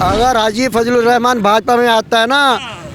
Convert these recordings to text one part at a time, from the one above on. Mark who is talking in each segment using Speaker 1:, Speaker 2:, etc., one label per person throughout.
Speaker 1: अगर हाजी फजलुर रहमान भाजपा में आता है ना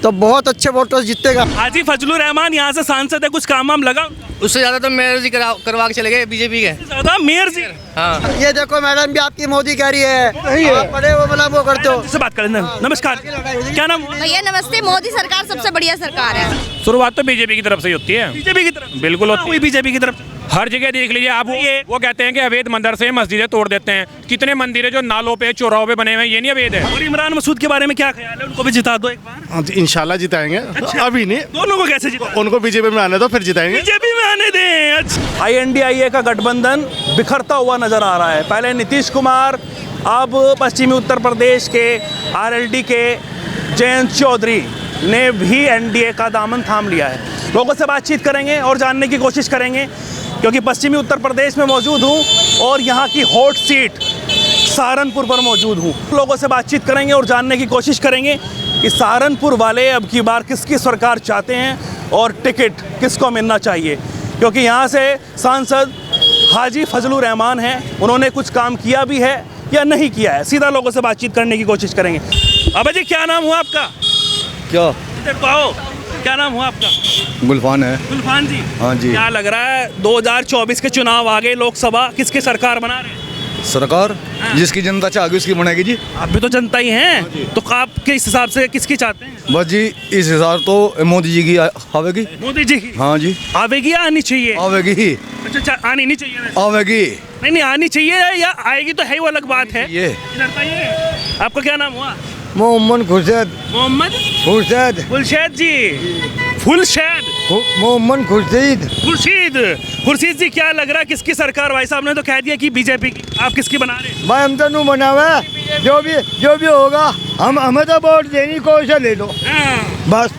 Speaker 1: तो बहुत अच्छे वोटों से जीतेगा।
Speaker 2: हाजी फजलुर रहमान यहाँ से सांसद है, कुछ काम वाम लगा?
Speaker 3: उससे ज्यादा तो मेयर जी करवा के चले गए बीजेपी के।
Speaker 2: ज्यादा मेयर जी।
Speaker 3: हाँ,
Speaker 1: ये देखो मैडम भी आपकी मोदी कह रही है, आप बड़े वो मतलब वो करते हो।
Speaker 2: से बात करें। नमस्कार, क्या नाम हुआ?
Speaker 4: भैया नमस्ते। मोदी सरकार सबसे बढ़िया सरकार है।
Speaker 5: शुरुआत तो बीजेपी की तरफ से ही होती है।
Speaker 2: बीजेपी की तरफ?
Speaker 5: बिल्कुल होती है।
Speaker 2: हुई बीजेपी की तरफ।
Speaker 5: हर जगह देख लीजिए आप, वो कहते हैं कि अवैध मदरसे मस्जिदें तोड़ देते हैं। कितने मंदिर है जो नालों पे चौराहों पे बने हुए हैं, ये नहीं अवैध है।
Speaker 2: और इमरान मसूद के बारे में क्या ख्याल है? उनको भी जिता दो एक बार।
Speaker 6: इंशाल्लाह जिताएंगे।
Speaker 2: अच्छा।
Speaker 6: अभी नहीं,
Speaker 2: दोनों को कैसे जिता?
Speaker 6: उनको बीजेपी में आने दो फिर जिताएंगे।
Speaker 2: बीजेपी में आने दें। अच्छा, INDIA का गठबंधन बिखरता हुआ नजर आ रहा है। पहले नीतीश कुमार, अब पश्चिमी उत्तर प्रदेश के RLD के जयंत चौधरी ने भी NDA का दामन थाम लिया है। लोगों से बातचीत करेंगे और जानने की कोशिश करेंगे, क्योंकि पश्चिमी उत्तर प्रदेश में मौजूद हूँ और यहाँ की हॉट सीट सहारनपुर पर मौजूद हूँ। लोगों से बातचीत करेंगे और जानने की कोशिश करेंगे कि सहारनपुर वाले अब की बार किसकी सरकार चाहते हैं और टिकट किसको मिलना चाहिए, क्योंकि यहाँ से सांसद हाजी फजलुर रहमान हैं। उन्होंने कुछ काम किया भी है या नहीं किया है, सीधा लोगों से बातचीत करने की कोशिश करेंगे। अबे जी, क्या नाम हुआ आपका?
Speaker 7: क्या
Speaker 2: इधर तो आओ। क्या नाम हुआ आपका?
Speaker 7: गुलफान है।
Speaker 2: गुलफान जी।
Speaker 7: हाँ जी।
Speaker 2: क्या लग रहा है 2024 के चुनाव आ गए, लोकसभा, किसकी सरकार बना रहे हैं?
Speaker 7: सरकार जिसकी जनता चाहेगी उसकी बनेगी जी।
Speaker 2: आप भी तो जनता ही हैं, तो आप किस हिसाब से किसकी चाहते हैं?
Speaker 7: बस जी इस हिसाब तो मोदी जी की आवेगी।
Speaker 2: मोदी जी की?
Speaker 7: हाँ जी
Speaker 2: आवेगी या आनी चाहिए?
Speaker 7: आवेगी ही।
Speaker 2: अच्छा, आनी नहीं चाहिए वैसे?
Speaker 7: आवेगी
Speaker 2: नहीं, आनी चाहिए या आएगी तो है ही, वो अलग बात है।
Speaker 7: ये
Speaker 2: इधर तो ये। आपका क्या नाम हुआ?
Speaker 1: मोहम्मद खुर्शीद।
Speaker 2: मोहम्मद खुर्शीद जी।
Speaker 1: मोहम्मद खुर्शीद।
Speaker 2: खुर्शीद जी, क्या लग रहा है किसकी सरकार? भाई साहब ने तो कह दिया कि बीजेपी की, आप किसकी बना रहे हैं?
Speaker 1: भाई हम तो नहीं बना हुआ, जो भी होगा हमें तो वोट देनी, कोई सा ले लो बस।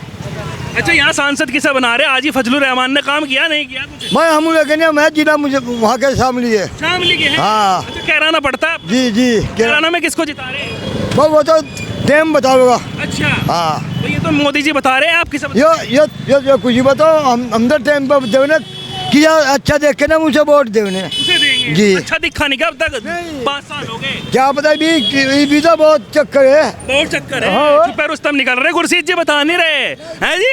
Speaker 2: अच्छा, यहाँ सांसद किसे बना रहे हैं? हाजी फजलुर रहमान ने काम किया नहीं किया कुछ?
Speaker 1: भाई हम लेकिन मैं जिला मुझे वहाँ के शामिल है।
Speaker 2: शामिल के हैं?
Speaker 1: हाँ।
Speaker 2: अच्छा, कैराना पड़ता है?
Speaker 1: जी
Speaker 2: कैराना में किसको जिता रहे हैं?
Speaker 1: वो तो टाइम बताओगा।
Speaker 2: अच्छा।
Speaker 1: हाँ,
Speaker 2: तो ये तो मोदी जी बता रहे हैं, आप किसे
Speaker 1: यो कुछ ही बताओ, हम तो टाइम पर देवने किया, अच्छा देख के ना मुझे वोट देवने
Speaker 2: उसे देंगे
Speaker 1: जी।
Speaker 2: अच्छा दिखा नहीं क्या अब तक? 5 साल हो गए।
Speaker 1: क्या पता भी तो बहुत चक्कर है,
Speaker 2: बहुत चक्कर है।
Speaker 1: हाँ।
Speaker 2: छुपे रुस्तम निकल रहे। खुर्शीद जी बता नहीं रहे हैं जी,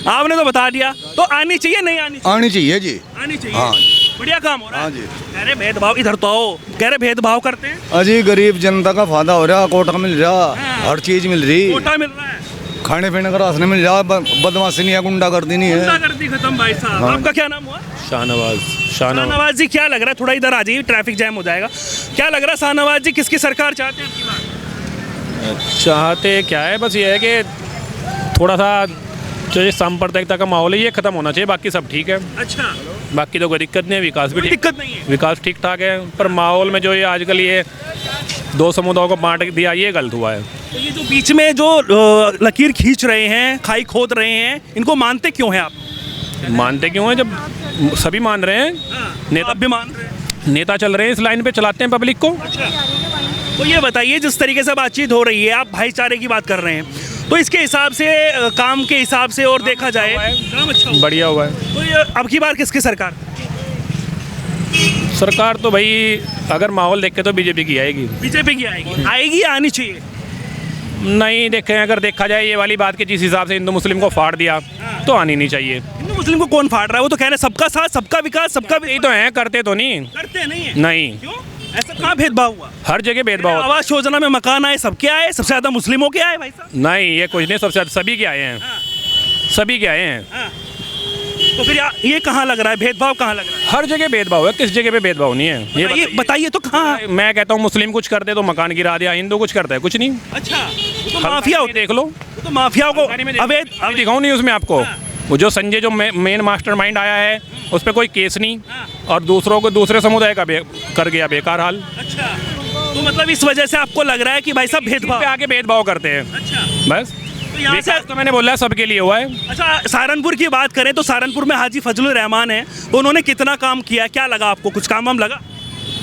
Speaker 2: आपने तो बता दिया। तो आनी चाहिए नहीं आनी चाहिए?
Speaker 7: आनी चाहिए जी।
Speaker 2: आनी चाहिए।
Speaker 7: हाँ।
Speaker 2: बढ़िया काम हो रहा है।
Speaker 7: हाँ जी।
Speaker 2: कह रहे भेदभाव, इधर तो आओ। कह रहे भेदभाव करते हैं।
Speaker 7: अजी गरीब जनता का फायदा हो रहा, कोटा मिल रहा,
Speaker 2: हाँ।
Speaker 7: हर चीज मिल रही,
Speaker 2: कोटा मिल रहा है,
Speaker 7: खाने पीने का राशन मिल रहा, बदमाशी नहीं है, गुंडागर्दी नहीं है।
Speaker 2: गुंडागर्दी खत्म। भाई साहब,
Speaker 7: हाँ।
Speaker 2: आपका क्या नाम हुआ?
Speaker 5: शाहनवाज।
Speaker 2: शाहनवाज जी, क्या लग रहा है, थोड़ा इधर आ जाइए, ट्रैफिक जैम हो जाएगा। क्या लग रहा है शाहनवाज जी, किसकी सरकार चाहते हैं आपकी बार?
Speaker 5: चाहते क्या है, बस ये है कि थोड़ा सा जो ये सांप्रदायिकता का माहौल है ये खत्म होना चाहिए, बाकी सब ठीक है।
Speaker 2: अच्छा,
Speaker 5: बाकी तो कोई दिक्कत नहीं है, विकास भी
Speaker 2: कोई दिक्कत नहीं है।
Speaker 5: विकास ठीक ठाक है, पर माहौल में जो ये आजकल ये दो समुदायों को बांट दिया, ये गलत हुआ है।
Speaker 2: तो ये जो बीच में जो लकीर खींच रहे हैं, खाई खोद रहे हैं, इनको मानते क्यों हैं आप?
Speaker 5: मानते क्यों हैं जब सभी मान रहे हैं?
Speaker 2: नेता भी मान रहे हैं,
Speaker 5: नेता चल रहे हैं, इस लाइन पे चलाते हैं पब्लिक को।
Speaker 2: अच्छा, तो ये बताइए, जिस तरीके से बातचीत हो रही है, आप भाईचारे की बात कर रहे हैं, तो इसके हिसाब से, काम के हिसाब से और देखा जाए, काम अच्छा हुआ।
Speaker 5: बढ़िया हुआ है।
Speaker 2: तो ये अब की बार किसकी सरकार?
Speaker 5: सरकार तो भाई अगर माहौल देख के तो बीजेपी की आएगी।
Speaker 2: बीजेपी की आएगी या आनी चाहिए?
Speaker 5: नहीं देखें, अगर देखा जाए ये वाली बात कि जिस हिसाब से हिंदू मुस्लिम को फाड़ दिया तो आनी नहीं चाहिए।
Speaker 2: हिंदू मुस्लिम को कौन फाड़ रहा है? वो तो कह रहे हैं सबका साथ, सबका विकास, सबका
Speaker 5: यही तो है, करते तो नहीं।
Speaker 2: करते नहीं है।
Speaker 5: नहीं,
Speaker 2: क्यों? ऐसा कहाँ भेदभाव हुआ?
Speaker 5: हर जगह भेदभाव होता है।
Speaker 2: आवास योजना में मकान आए, सबके आए, सबसे ज्यादा मुस्लिमों के आए भाई साहब?
Speaker 5: नहीं, ये कुछ नहीं, सबसे ज्यादा सभी के आए हैं। सभी के आए हैं।
Speaker 2: तो फिर ये कहाँ लग रहा है भेदभाव? कहाँ लग रहा है?
Speaker 5: हर जगह भेदभाव है, किस जगह पे भेदभाव नहीं है?
Speaker 2: ये बताइए तो कहाँ?
Speaker 5: मैं कहता हूँ मुस्लिम कुछ करते तो मकान गिरा दिया, हिंदू कुछ करता है कुछ नहीं।
Speaker 2: अच्छा, तो माफिया
Speaker 5: देख लो,
Speaker 2: तो माफिया को
Speaker 5: अवैध दिखाऊं नहीं उसमें आपको। वो जो संजय जो मेन मास्टरमाइंड आया है उस पर कोई केस नहीं, और दूसरों को दूसरे समुदाय का कर गया बेकार हाल।
Speaker 2: अच्छा, तो मतलब इस वजह से आपको लग रहा है कि भाई साहब भेदभाव
Speaker 5: आगे भेदभाव करते हैं।
Speaker 2: अच्छा,
Speaker 5: बस
Speaker 2: तो यहाँ से
Speaker 5: तो मैंने बोला सबके लिए हुआ है।
Speaker 2: अच्छा, सहारनपुर की बात करें तो सहारनपुर में हाजी फजलुर रहमान है, तो उन्होंने कितना काम किया? क्या लगा आपको? कुछ काम वाम लगा?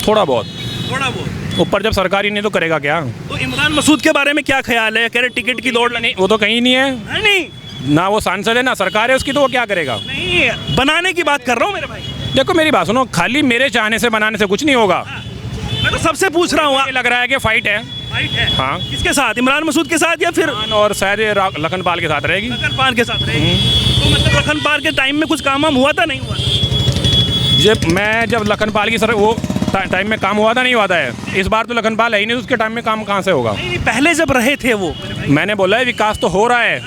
Speaker 5: थोड़ा बहुत।
Speaker 2: थोड़ा बहुत।
Speaker 5: ऊपर जब सरकार ही नहीं तो करेगा क्या?
Speaker 2: तो इमरान मसूद के बारे में क्या ख्याल है? कह रहे टिकट की दौड़ नहीं,
Speaker 5: वो तो कहीं नहीं है,
Speaker 2: नहीं
Speaker 5: ना वो सांसद है ना सरकार है उसकी, तो वो क्या करेगा?
Speaker 2: नहीं, बनाने की बात कर रहा हूँ मेरे भाई।
Speaker 5: देखो मेरी बात सुनो, खाली मेरे चाहने से बनाने से कुछ नहीं होगा।
Speaker 2: मैं तो सबसे पूछ रहा हूँ।
Speaker 5: लग रहा है कि फाइट है,
Speaker 2: फाइट है।
Speaker 5: हाँ।
Speaker 2: किसके साथ, इमरान मसूद के साथ या फिर
Speaker 5: और शायद ये लखन पाल के साथ रहेगी।
Speaker 2: लखन पाल के साथ रहेगी? तो मतलब लखन पाल के टाइम में कुछ काम वाम हुआ था, नहीं हुआ?
Speaker 5: जब लखन पाल की सर वो टाइम में काम हुआ था, नहीं हुआ था। इस बार तो लखन पाल है ही नहीं, उसके टाइम में काम कहाँ से होगा।
Speaker 2: नहीं, पहले जब रहे थे वो,
Speaker 5: मैंने बोला है विकास तो हो रहा है,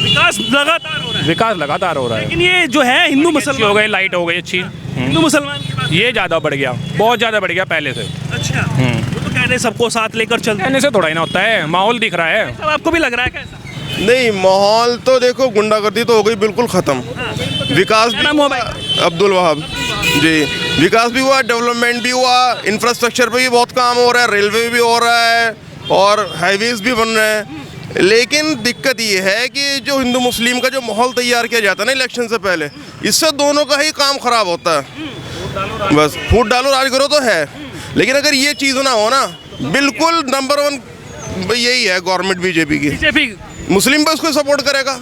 Speaker 2: विकास लगातार हो रहा है।
Speaker 5: विकास लगातार हो रहा है।
Speaker 2: लेकिन ये जो है हिंदू
Speaker 5: अच्छी हो
Speaker 2: मुसलमान,
Speaker 5: गई, लाइट हो गई अच्छी।
Speaker 2: हिंदू मुसलमान की बात।
Speaker 5: ये ज़्यादा बढ़ गया, बहुत ज़्यादा बढ़ गया पहले से।
Speaker 2: अच्छा, वो तो कह रहे सबको साथ लेकर चलते हैं।
Speaker 5: कहने से थोड़ा ही ना होता है, माहौल दिख रहा है।
Speaker 2: सब आपको भी लग रहा है कैसा?
Speaker 8: नहीं, माहौल तो देखो गुंडागर्दी तो हो गई बिल्कुल ख़त्म। विकास
Speaker 2: क्या नाम हुआ भाई?
Speaker 8: अब्दुल वहाब जी। विकास भी हुआ, डेवलपमेंट भी हुआ, इंफ्रास्ट्रक्चर पे भी बहुत काम हो रहा है, रेलवे भी हो रहा है और हाईवेज भी बन रहे हैं। लेकिन दिक्कत ये है कि जो हिंदू मुस्लिम का जो माहौल तैयार किया जाता है ना इलेक्शन से पहले, इससे दोनों का ही काम खराब होता है। बस फूट डालो राज करो तो है, लेकिन अगर ये चीज़ ना हो ना, बिल्कुल नंबर 1 यही है गवर्नमेंट बीजेपी की।
Speaker 2: बीजेपी
Speaker 8: मुस्लिम भी उसको सपोर्ट करेगा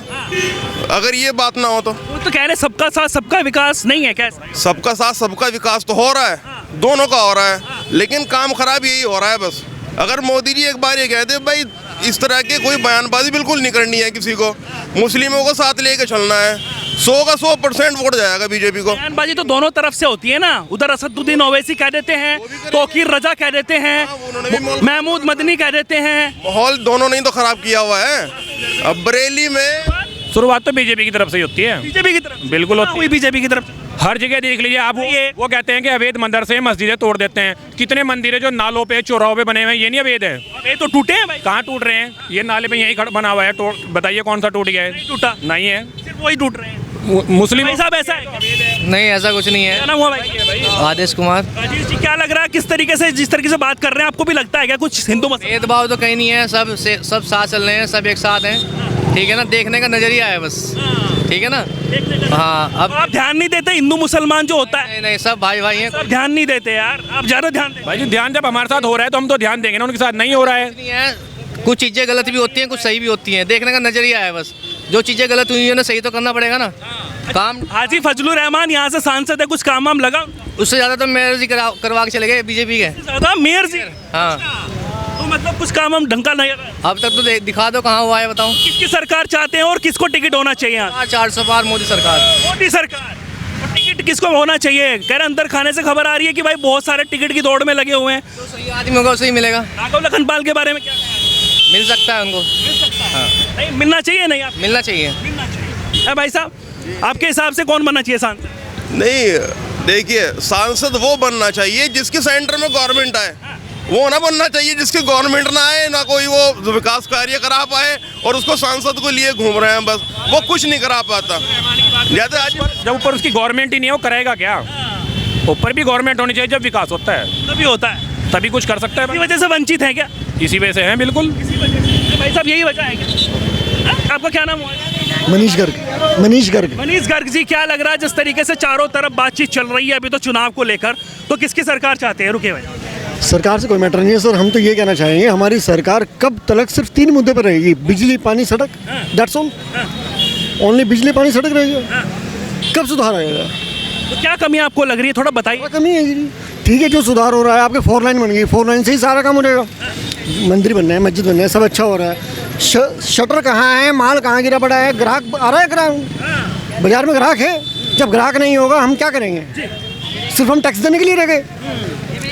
Speaker 8: अगर ये बात ना हो तो।
Speaker 2: वो तो कह रहे सबका साथ सबका विकास नहीं है कैसा?
Speaker 8: सबका साथ सबका विकास तो हो रहा है, दोनों का हो रहा है, लेकिन काम खराब यही हो रहा है बस। अगर मोदी जी एक बार ये कहते भाई इस तरह की कोई बयानबाजी बिल्कुल नहीं करनी है किसी को, मुस्लिमों को साथ लेके चलना है, 100 का 100% वोट जाएगा बीजेपी को।
Speaker 2: बयानबाजी तो दोनों तरफ से होती है ना, उधर असदुद्दीन ओवैसी कह देते हैं, तौकीर रजा कह देते हैं, महमूद मदनी कह देते हैं।
Speaker 8: माहौल दोनों ने तो खराब किया हुआ है। अब बरेली में
Speaker 5: शुरुआत तो बीजेपी की तरफ से ही होती है।
Speaker 2: बीजेपी की तरफ
Speaker 5: बिल्कुल होती है।
Speaker 2: बीजेपी की तरफ
Speaker 5: हर जगह देख लीजिए आप, वो कहते हैं कि अवैध मदरसे मस्जिदें तोड़ देते हैं। कितने मंदिर है जो नालों पे चौराहों पे बने हुए हैं, ये नहीं अवैध है?
Speaker 2: ये तो टूटे हैं भाई।
Speaker 5: कहाँ टूट रहे हैं? ये नाले पे यहीं बना हुआ है, बताइए कौन सा टूट गया है?
Speaker 2: नहीं टूटा,
Speaker 5: नहीं है,
Speaker 2: सिर्फ वही टूट रहे हैं।
Speaker 5: मुस्लिम
Speaker 2: भाई साहब ऐसा है क्या?
Speaker 3: नहीं, ऐसा कुछ नहीं
Speaker 2: क्या
Speaker 3: है।
Speaker 2: नाम हुआ भाई?
Speaker 3: आदेश कुमार।
Speaker 2: राजेश जी, क्या लग रहा है किस तरीके से, जिस तरीके से बात कर रहे हैं, आपको भी लगता है क्या कुछ हिंदू मसला?
Speaker 3: भेदभाव तो कहीं नहीं है, सब साथ चल रहे हैं, सब एक साथ हैं, ठीक है ना। देखने का नजरिया है बस, ठीक है ना। हाँ, अब
Speaker 2: आप ध्यान नहीं देते हिंदू मुसलमान जो होता है?
Speaker 3: नहीं नहीं, सब भाई भाई हैं।
Speaker 2: सब ध्यान नहीं देते यार, आप ज्यादा ध्यान दें।
Speaker 5: भाई जी ध्यान जब हमारे साथ हो रहा है तो हम तो ध्यान देंगे ना, उनके साथ नहीं हो रहा है।
Speaker 3: नहीं है, कुछ चीज़ें गलत भी होती हैं, कुछ सही भी होती हैं, देखने का नजरिया है बस। जो चीज़ें गलत हुई है ना, सही तो करना पड़ेगा ना काम।
Speaker 2: हाजी फजलुर रहमान यहाँ से सांसद है, कुछ काम वाम लगा?
Speaker 3: उससे ज़्यादा तो मेयर जी करवा के चले गए बीजेपी के।
Speaker 2: ज्यादा मेयर जी?
Speaker 3: हाँ,
Speaker 2: तो मतलब कुछ काम हम ढंग का नहीं।
Speaker 3: अब तक तो दिखा दो कहाँ हुआ है, बताओ।
Speaker 2: किसकी सरकार चाहते हैं और किसको टिकट होना चाहिए यहाँ?
Speaker 3: 400 पार मोदी सरकार।
Speaker 2: मोदी सरकार। और टिकट किसको होना चाहिए? कह रहे अंदर खाने से खबर आ रही है कि भाई बहुत सारे टिकट की दौड़ में लगे हुए हैं।
Speaker 3: जो सही आदमी होगा उसे ही मिलेगा।
Speaker 2: राघव लखनपाल के बारे में क्या?
Speaker 3: मिल सकता है उनको।
Speaker 2: नहीं मिलना चाहिए, नहीं आप
Speaker 3: मिलना चाहिए।
Speaker 2: मिलना चाहिए। भाई साहब, आपके हिसाब से कौन बनना चाहिए सांसद?
Speaker 8: नहीं देखिए, सांसद वो बनना चाहिए जिसके सेंटर में गवर्नमेंट आए, वो ना बनना चाहिए जिसकी गवर्नमेंट ना आए, ना कोई वो विकास कार्य करा पाए और उसको सांसद को लिए घूम रहे हैं बस, वो कुछ नहीं करा पाता। जैसे आज
Speaker 5: जब ऊपर उसकी गवर्नमेंट ही नहीं है, वो करेगा क्या? ऊपर भी गवर्नमेंट होनी चाहिए जब विकास होता है,
Speaker 2: तभी होता है।
Speaker 5: तभी कुछ कर सकता
Speaker 2: इसी
Speaker 5: है।
Speaker 2: वजह से वंचित है क्या?
Speaker 5: इसी वजह से है, बिल्कुल।
Speaker 2: भाई साहब यही वजह है क्या? आपका क्या नाम हुआ?
Speaker 1: मनीष गर्ग। मनीष गर्ग।
Speaker 2: मनीष गर्ग जी, क्या लग रहा है जिस तरीके से चारों तरफ बातचीत चल रही है अभी तो चुनाव को लेकर, तो किसकी सरकार चाहते हैं? रुके भाई,
Speaker 1: सरकार से कोई मैटर नहीं है सर, हम तो ये कहना चाहेंगे हमारी सरकार कब तक सिर्फ 3 मुद्दे पर रहेगी, बिजली पानी सड़क, दैट्स ऑल। ओनली बिजली पानी सड़क रहेगा, कब सुधार आएगा?
Speaker 2: तो क्या कमी आपको लग रही है, थोड़ा बताइए।
Speaker 1: क्या कमी है जी? ठीक है, जो सुधार हो रहा है, आपके 4 लाइन बन गई, 4 लाइन से ही सारा काम हो जाएगा। मंदिर बन रहे हैं, मस्जिद बन रहे हैं, सब अच्छा हो रहा है। शटर कहाँ है, माल कहाँ गिरा पड़ा है, ग्राहक आ रहा है, ग्राहक बाजार में ग्राहक है। जब ग्राहक नहीं होगा हम क्या करेंगे? सिर्फ हम टैक्स देने के लिए रह गए।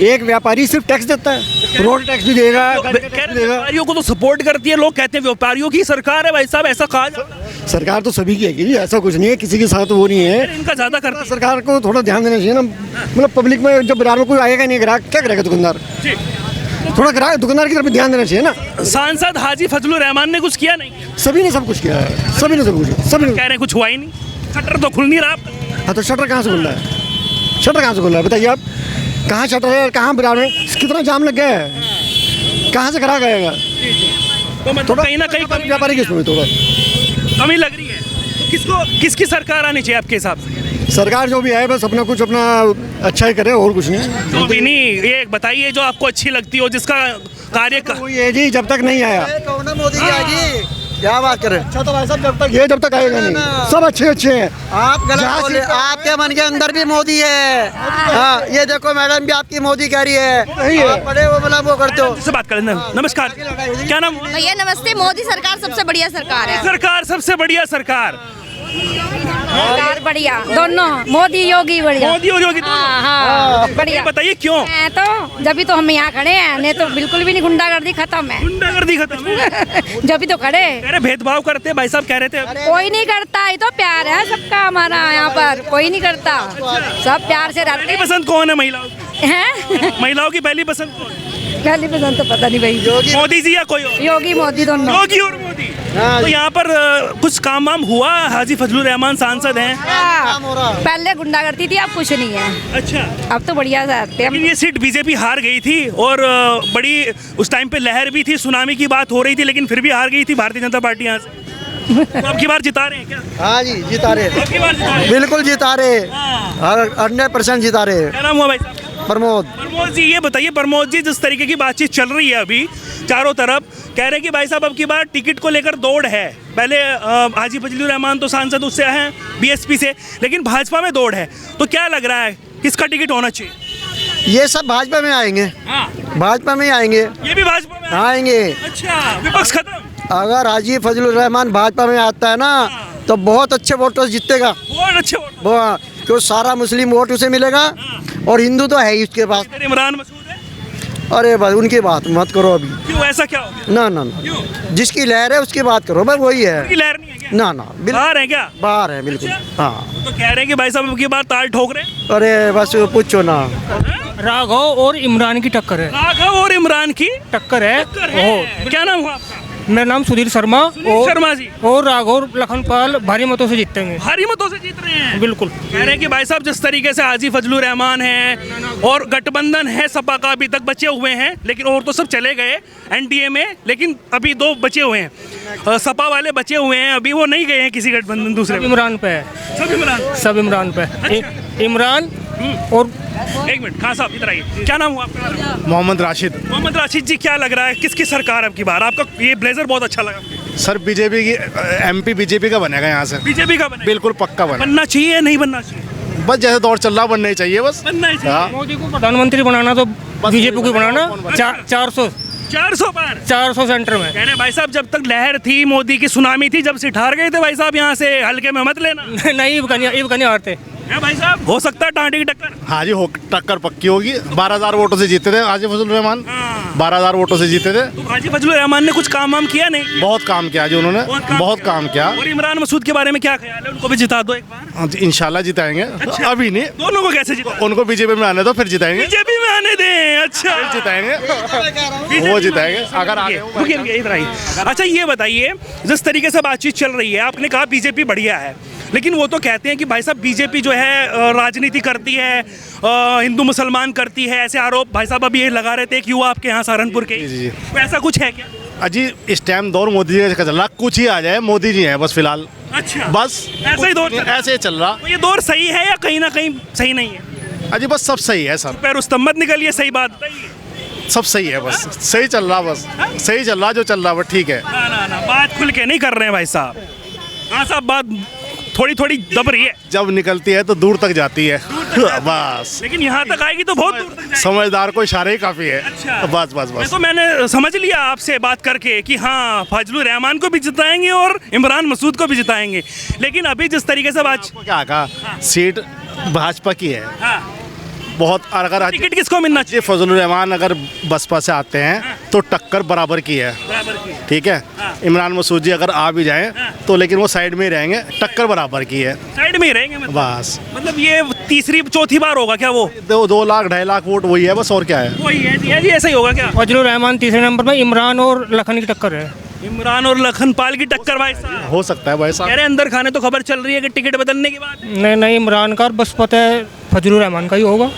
Speaker 1: एक व्यापारी सिर्फ टैक्स देता है, रोड टैक्स भी देगा,
Speaker 2: व्यापारियों को तो सपोर्ट करती है, लोग कहते हैं व्यापारियों की सरकार है। भाई साहब ऐसा कहा जाता है?
Speaker 1: सरकार तो सभी की है जी, ऐसा कुछ नहीं है, किसी के साथ वो नहीं है।
Speaker 2: इनका ज्यादा करता है।
Speaker 1: सरकार को थोड़ा ध्यान देना चाहिए ना, मतलब पब्लिक में जब बाजार में कोई आएगा नहीं, ग्राहक क्या करेगा? दुकानदार थोड़ा ग्राहक दुकानदार की तरफ ध्यान देना चाहिए ना।
Speaker 2: सांसद हाजी फजलुर रहमान ने कुछ किया नहीं?
Speaker 1: सभी ने सब कुछ किया है, सभी ने सब कुछ, सभी ने।
Speaker 2: कह रहे हैं कुछ हुआ ही नहीं, शटर तो खुल नहीं रहा।
Speaker 1: हाँ, तो शटर कहाँ से खुल रहा है? शटर कहाँ से खुल रहा है बताइए आप? कहाँ शटर है, कहाँ बाजार में कितना जाम लग गया है, कहाँ से ग्राहक आएगा?
Speaker 2: तो मतलब कहीं ना कहीं
Speaker 1: व्यापारी किस में थोड़ा
Speaker 2: कमी लग रही है। तो किसकी सरकार आनी चाहिए आपके हिसाब से?
Speaker 1: सरकार जो भी आए बस अपना कुछ अपना अच्छा ही करे, और कुछ नहीं।
Speaker 2: तो भी नहीं, ये बताइए जो आपको अच्छी लगती हो, जिसका कार्य
Speaker 1: वो ये जी, जब तक नहीं आया
Speaker 7: मोदी की आएगी,
Speaker 9: क्या बात करें?
Speaker 1: अच्छा तो भाई साहब जब तक आएगा नहीं, सब अच्छे अच्छे हैं।
Speaker 9: आप गलत
Speaker 1: जहाँ
Speaker 9: बोले,
Speaker 1: से-
Speaker 9: आपके मन के अंदर भी मोदी है। हाँ, ये देखो मैडम भी आपकी मोदी कह रही है, आप बड़े वो मतलब वो करते हो।
Speaker 2: से बात करें नमस्कार, क्या नाम?
Speaker 4: भैया नमस्ते। मोदी सरकार सबसे बढ़िया सरकार है।
Speaker 2: सरकार सबसे बढ़िया सरकार,
Speaker 10: सरकार बढ़िया, दोनों मोदी योगी बढ़िया।
Speaker 2: मोदी और योगी दोनों।
Speaker 10: हाँ बढ़िया।
Speaker 2: बताइए क्यों?
Speaker 10: हैं तो जब भी तो हम यहाँ खड़े हैं, नहीं तो बिल्कुल भी नहीं, गुंडागर्दी खत्म है।
Speaker 2: गुंडागर्दी खत्म है।
Speaker 10: जब भी तो खड़े,
Speaker 2: कह रहे भेदभाव करते हैं, भाई साहब कह रहे थे।
Speaker 10: कोई नहीं करता, ये तो प्यार है सबका हमारा यहाँ पर, कोई नहीं करता, सब प्यार से
Speaker 2: पहली
Speaker 10: रहते
Speaker 2: पसंद कौन है महिलाओं की?
Speaker 10: हैं।
Speaker 2: महिलाओं की पहली पसंद कौन?
Speaker 10: पहली पसंद तो पता नहीं भाई,
Speaker 2: मोदी जी या कोई और?
Speaker 10: योगी मोदी दोनों।
Speaker 2: योगी और मोदी। तो यहाँ पर कुछ काम वाम हुआ? हाजी फजलुर रहमान सांसद हैं।
Speaker 10: हाँ, पहले गुंडागर्दी थी, अब कुछ नहीं है,
Speaker 2: अच्छा,
Speaker 10: अब तो बढ़िया से रहते
Speaker 2: लेकिन
Speaker 10: हैं।
Speaker 2: ये सीट बीजेपी हार गई थी और बड़ी उस टाइम पे लहर भी थी, सुनामी की बात हो रही थी, लेकिन फिर भी हार गई थी भारतीय जनता पार्टी यहाँ से। तो अब की बार जिता रहे हैं क्या?
Speaker 9: हाँ जी, जिता रहे,
Speaker 2: अब की बार जिता रहे हैं?
Speaker 9: बिल्कुल जिता रहे,
Speaker 2: हाँ।
Speaker 9: 100% जिता रहे।
Speaker 2: क्या नाम हुआ भाई साहब?
Speaker 9: प्रमोद।
Speaker 2: प्रमोद जी, ये बताइए प्रमोद जी, जिस तरीके की बातचीत चल रही है अभी चारों तरफ, कह रहे हैं कि भाई साहब अब की बार टिकट को लेकर दौड़ है। पहले हाजी फजलुर रहमान तो सांसद उससे हैं बीएसपी से, लेकिन भाजपा में दौड़ है। तो क्या लग रहा है किसका टिकट होना चाहिए?
Speaker 9: ये सब भाजपा में आएंगे,
Speaker 2: हाँ,
Speaker 9: भाजपा में ही आएंगे,
Speaker 2: ये भी भाजपा में
Speaker 9: आएंगे।
Speaker 2: अच्छा, विपक्ष खत्म।
Speaker 9: अगर हाजी फजलुर रहमान भाजपा में आता है ना, तो बहुत अच्छे वोटों से जीतेगा
Speaker 2: बहुत अच्छे वोट।
Speaker 9: वो, क्यों सारा मुस्लिम वोट उसे मिलेगा, और हिंदू तो है ही उसके पास।
Speaker 2: फिर इमरान मसूद है?
Speaker 9: अरे बस उनकी बात मत करो अभी,
Speaker 2: क्यों, ऐसा क्या हो गया?
Speaker 9: ना ना ना,
Speaker 2: क्यों?
Speaker 9: जिसकी लहर है उसकी बात करो, भाई वही है।
Speaker 2: उनकी लहर नहीं है क्या?
Speaker 9: ना ना,
Speaker 2: बाहर है क्या?
Speaker 9: बाहर है बिल्कुल। हाँ,
Speaker 2: तो कह रहे हैं कि भाई साहब अब की बार ताल ठोक रहे हैं।
Speaker 9: अरे बस पूछो ना।
Speaker 11: राघव और इमरान की टक्कर है,
Speaker 2: राघव और इमरान की
Speaker 11: टक्कर है।
Speaker 2: क्या नाम हुआ आपका?
Speaker 11: मेरा नाम सुधीर शर्मा, और
Speaker 2: शर्मा जी।
Speaker 11: और राघव और लखनपाल भारी मतों से जीतेंगे,
Speaker 2: भारी मतों से जीत रहे हैं।
Speaker 11: बिल्कुल।
Speaker 2: कह रहे हैं कि भाई साहब जिस तरीके से हाजी फजलुर रहमान है और गठबंधन है सपा का, अभी तक बचे हुए हैं, लेकिन और तो सब चले गए एनडीए में, लेकिन अभी 2 बचे हुए हैं, सपा वाले बचे हुए हैं, अभी वो नहीं गए हैं किसी गठबंधन दूसरे में।
Speaker 11: इमरान पे है,
Speaker 2: सब इमरान।
Speaker 11: सब इमरान पे। इमरान और
Speaker 2: एक मिनट, खान साहब इधर आइए, क्या नाम हुआ आपका?
Speaker 6: मोहम्मद राशिद।
Speaker 2: मोहम्मद राशिद जी, क्या लग रहा है किसकी सरकार अब की बार? आपका ये ब्लेजर बहुत अच्छा लगा।
Speaker 6: सर बीजेपी की, एमपी बीजेपी का बनेगा यहाँ से,
Speaker 2: बीजेपी का बने?
Speaker 6: बिल्कुल पक्का बने।
Speaker 2: बनना चाहिए या नहीं बनना चाहिए?
Speaker 6: बस जैसे दौर चल रहा बनना ही चाहिए बस।
Speaker 2: बनना ही चाहिए।
Speaker 6: हाँ।
Speaker 11: मोदी को प्रधानमंत्री बनाना तो बीजेपी को बनाना।
Speaker 2: 400 पार।
Speaker 11: 400 सेंटर में।
Speaker 2: कह रहे भाई साहब जब तक लहर थी, मोदी की सुनामी थी, जब से ठार गए थे भाई साहब, यहाँ से हल्के में मत लेना।
Speaker 11: नहीं, ये कहीं हारते
Speaker 2: है भाई साहब, हो सकता है टांडी की टक्कर।
Speaker 6: हाँ जी, हो टक्कर पक्की होगी। 12,000 वोटों से जीते थे हाजी फजलुर रहमान, 12,000 वोटों से जीते थे।
Speaker 2: तो हाजी फजलुर रहमान ने कुछ काम वाम किया नहीं?
Speaker 6: बहुत काम किया जी उन्होंने, बहुत काम किया।
Speaker 2: और इमरान मसूद के बारे में क्या ख्याल है? उनको भी जिता दो एक बार।
Speaker 6: हाँ जी, इंशाल्लाह जिताएंगे।
Speaker 2: अच्छा।
Speaker 6: अभी नहीं,
Speaker 2: दोनों को कैसे जिता?
Speaker 6: उनको बीजेपी में आने दो, फिर जिताएंगे।
Speaker 2: बीजेपी में आने दें। अच्छा,
Speaker 6: फिर जिताएंगे,
Speaker 2: BJP
Speaker 6: वो
Speaker 2: में
Speaker 6: जिताएंगे अगर आगे।
Speaker 2: रुकिए इधर आइए। अच्छा ये बताइए, जिस तरीके से बातचीत चल रही है, आपने कहा बीजेपी बढ़िया है, लेकिन वो तो कहते हैं कि भाई साहब बीजेपी जो है राजनीति करती है, हिंदू मुसलमान करती है, ऐसे आरोप भाई साहब अभी ये लगा रहे थे एक युवा आपके यहाँ सहारनपुर के।
Speaker 6: जी।
Speaker 2: तो ऐसा कुछ है क्या?
Speaker 6: अजी इस टाइम दौर मोदी जी का चल रहा, कुछ ही आ जाए मोदी जी हैं बस फिलहाल।
Speaker 2: अच्छा,
Speaker 6: बस
Speaker 2: ऐसा ही दौर चल रहा है।
Speaker 6: ऐसे ही चल रहा।
Speaker 2: तो ये दौर सही है या कहीं ना कहीं सही नहीं है?
Speaker 6: अजी बस सब सही है सर,
Speaker 2: पैर उस्तम मत निकलिए, सही बात
Speaker 6: सब सही है, बस सही चल रहा, बस सही चल रहा, जो चल रहा बस ठीक है।
Speaker 2: ना बात खुल के नहीं कर रहे हैं भाई साहब। हाँ साहब, बात थोड़ी थोड़ी दब रही है।
Speaker 6: जब निकलती है तो दूर तक जाती है बस,
Speaker 2: लेकिन यहाँ तक आएगी तो बहुत दूर तक जाएगी।
Speaker 6: समझदार को इशारे ही काफी है।
Speaker 2: अच्छा।
Speaker 6: बस बस बस।
Speaker 2: तो मैंने समझ लिया आपसे बात करके कि हाँ फजलुर रहमान को भी जिताएंगे और इमरान मसूद को भी जिताएंगे, लेकिन अभी जिस तरीके से बात
Speaker 6: क्या कहा, सीट भाजपा की है।
Speaker 2: हाँ।
Speaker 6: बहुत, अगर
Speaker 2: टिकट किसको मिलना चाहिए?
Speaker 6: फजलुर रहमान अगर बसपा से आते हैं तो टक्कर बराबर की है, ठीक है। इमरान मसूद जी अगर आ भी जाएं तो लेकिन वो साइड में ही रहेंगे, टक्कर बराबर की है,
Speaker 2: साइड में ही रहेंगे
Speaker 6: बस।
Speaker 2: मतलब ये तीसरी चौथी बार होगा क्या? वो
Speaker 6: 2 लाख 2.5 लाख वोट वही है बस, और क्या है।
Speaker 2: वही है जी, ऐसा ही होगा क्या?
Speaker 11: फजलुर रहमान तीसरे नंबर पर, इमरान और लखन की टक्कर है।
Speaker 2: इमरान और लखनपाल की टक्कर भाई साहब
Speaker 6: हो सकता है भाई
Speaker 2: कह
Speaker 6: साहब।
Speaker 2: रहे अंदर खाने तो खबर चल रही है कि टिकट बदलने की बात।
Speaker 11: नहीं, इमरान का बस पता है फजलुर रहमान का ही होगा।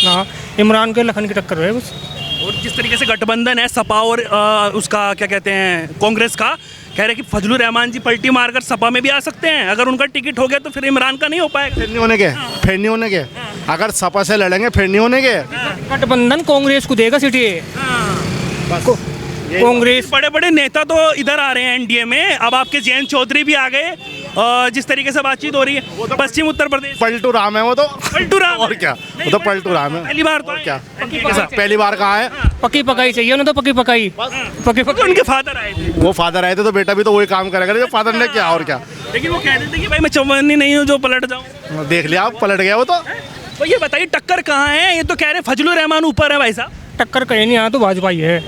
Speaker 11: हाँ, इमरान के लखन की टक्कर है बस।
Speaker 2: और जिस तरीके से गठबंधन है सपा और उसका क्या कहते हैं कांग्रेस का, कह रहे कि फजलुर रहमान जी पलटी मारकर सपा में भी आ सकते हैं, अगर उनका टिकट हो गया तो फिर इमरान का नहीं हो पाएगा।
Speaker 6: फिर नहीं होने के, फिर नहीं होने के, अगर सपा से लड़ेंगे फिर नहीं होने के।
Speaker 11: गठबंधन कांग्रेस को देगा सीटें। कांग्रेस
Speaker 2: बड़े बड़े नेता तो इधर आ रहे हैं एनडीए में, अब आपके जयंत चौधरी भी आ गए। जिस तरीके से बातचीत हो रही है पश्चिम उत्तर प्रदेश,
Speaker 6: पलटू राम है वो तो,
Speaker 2: पलटू राम
Speaker 6: और क्या, वो तो पलटू राम है।
Speaker 2: पहली बार तो
Speaker 6: और क्या,
Speaker 2: क्या
Speaker 6: पहली बार कहाँ है?
Speaker 11: पक्की पकाई चाहिए उन्हें, तो पक्की पकाई पक्की
Speaker 2: तो
Speaker 11: पकाई।
Speaker 2: उनके फादर आए थे,
Speaker 6: वो फादर आए थे तो बेटा भी तो वही काम करेगा जो फादर ने किया, और क्या।
Speaker 2: लेकिन वो कहते थे कि भाई मैं चौवन्नी नहीं हूँ जो पलट जाऊँ।
Speaker 6: देख लिया आप, पलट गया वो तो।
Speaker 2: तो ये बताइए टक्कर कहाँ है? ये तो कह रहे हैं फजलुर रहमान ऊपर है भाई साहब।
Speaker 11: टक्कर कहीं नहीं, यहाँ तो भाजपा ही है।